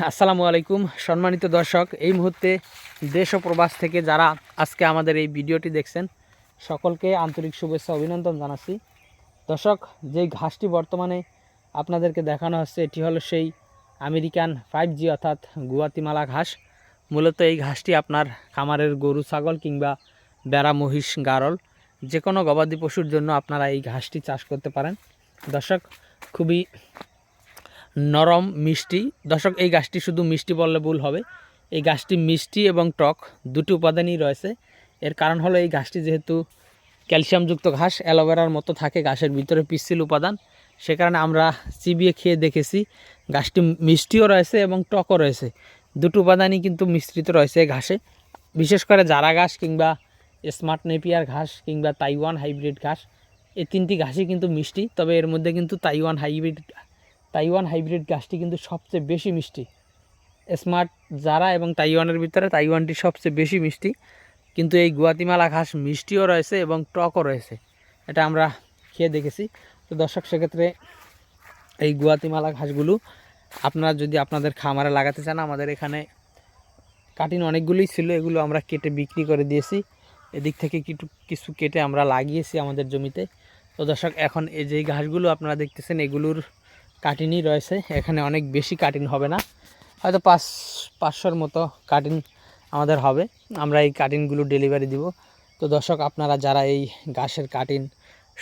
আসসালামু আলাইকুম সম্মানিত দর্শক, এই মুহূর্তে দেশ ও প্রবাস থেকে যারা আজকে আমাদের এই ভিডিওটি দেখছেন সকলকে আন্তরিক শুভেচ্ছা অভিনন্দন জানাচ্ছি। দর্শক, যেই ঘাসটি বর্তমানে আপনাদেরকে দেখানো হচ্ছে এটি হলো সেই আমেরিকান 5G অর্থাৎ গুয়াতিমালা ঘাস। মূলত এই ঘাসটি আপনার খামারের গরু ছাগল কিংবা বেড়া মহিষ গারল যে কোনো গবাদি পশুর জন্য আপনারা এই ঘাসটি চাষ করতে পারেন। দর্শক, খুবই নরম মিষ্টি। দর্শক, এই গাছটি শুধু মিষ্টি বললে ভুল হবে, এই গাছটি মিষ্টি এবং টক দুটি উপাদানই রয়েছে। এর কারণ হলো এই গাছটি যেহেতু ক্যালসিয়ামযুক্ত ঘাস, অ্যালোভেরার মতো থাকে ঘাসের ভিতরে পিচ্ছিল উপাদান, সে কারণে আমরা চিবিয়ে খেয়ে দেখেছি গাছটি মিষ্টিও রয়েছে এবং টকও রয়েছে, দুটো উপাদানই কিন্তু মিশ্রিত রয়েছে এই ঘাসে। বিশেষ করে জারা ঘাস কিংবা স্মার্ট নেপিয়ার ঘাস কিংবা তাইওয়ান হাইব্রিড ঘাস, এই তিনটি ঘাসই কিন্তু মিষ্টি। তবে এর মধ্যে কিন্তু তাইওয়ান হাইব্রিড ঘাসটি কিন্তু সবচেয়ে বেশি মিষ্টি। স্মার্ট জারা এবং তাইওয়ানের ভিতরে তাইওয়ানটি সবচেয়ে বেশি মিষ্টি, কিন্তু এই গুয়াতিমালা ঘাস মিষ্টিও রয়েছে এবং টকও রয়েছে, এটা আমরা খেয়ে দেখেছি। তো দর্শক, সেক্ষেত্রে এই গুয়াতিমালা ঘাসগুলো আপনারা যদি আপনাদের খামারে লাগাতে চান, আমাদের এখানে কাটিং অনেকগুলোই ছিল, এগুলো আমরা কেটে বিক্রি করে দিয়েছি। এদিক থেকে কিছু কেটে আমরা লাগিয়েছি আমাদের জমিতে। তো দর্শক, এখন এই যে ঘাসগুলো আপনারা দেখতেছেন এগুলোর কাটিনই রয়েছে, এখানে অনেক বেশি কাটিন হবে না, হয়তো 500-র মতো কাটিন আমাদের হবে। আমরা এই কাটিনগুলো ডেলিভারি দিব। তো দর্শক, আপনারা যারা এই ঘাসের কাটিন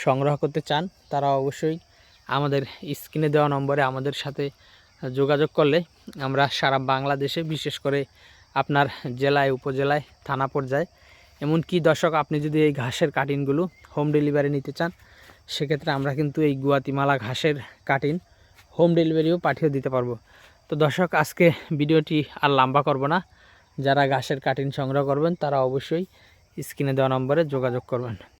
সংগ্রহ করতে চান তারা অবশ্যই আমাদের স্ক্রিনে দেওয়া নম্বরে আমাদের সাথে যোগাযোগ করলে আমরা সারা বাংলাদেশে, বিশেষ করে আপনার জেলায়, উপজেলায়, থানা পর্যায়ে, এমনকি দর্শক আপনি যদি এই ঘাসের কাটিনগুলো হোম ডেলিভারি নিতে চান, সেক্ষেত্রে আমরা কিন্তু এই গুয়াতিমালা ঘাসের কাটিন হোম ডেলিভারিও পাঠিয়ে দিতে পারবো। তো দর্শক, আজকে ভিডিওটি আর লম্বা করব না, যারা ঘাসের কাটিন সংগ্রহ করবেন তারা অবশ্যই স্ক্রিনে দেওয়া নম্বরে যোগাযোগ করবেন।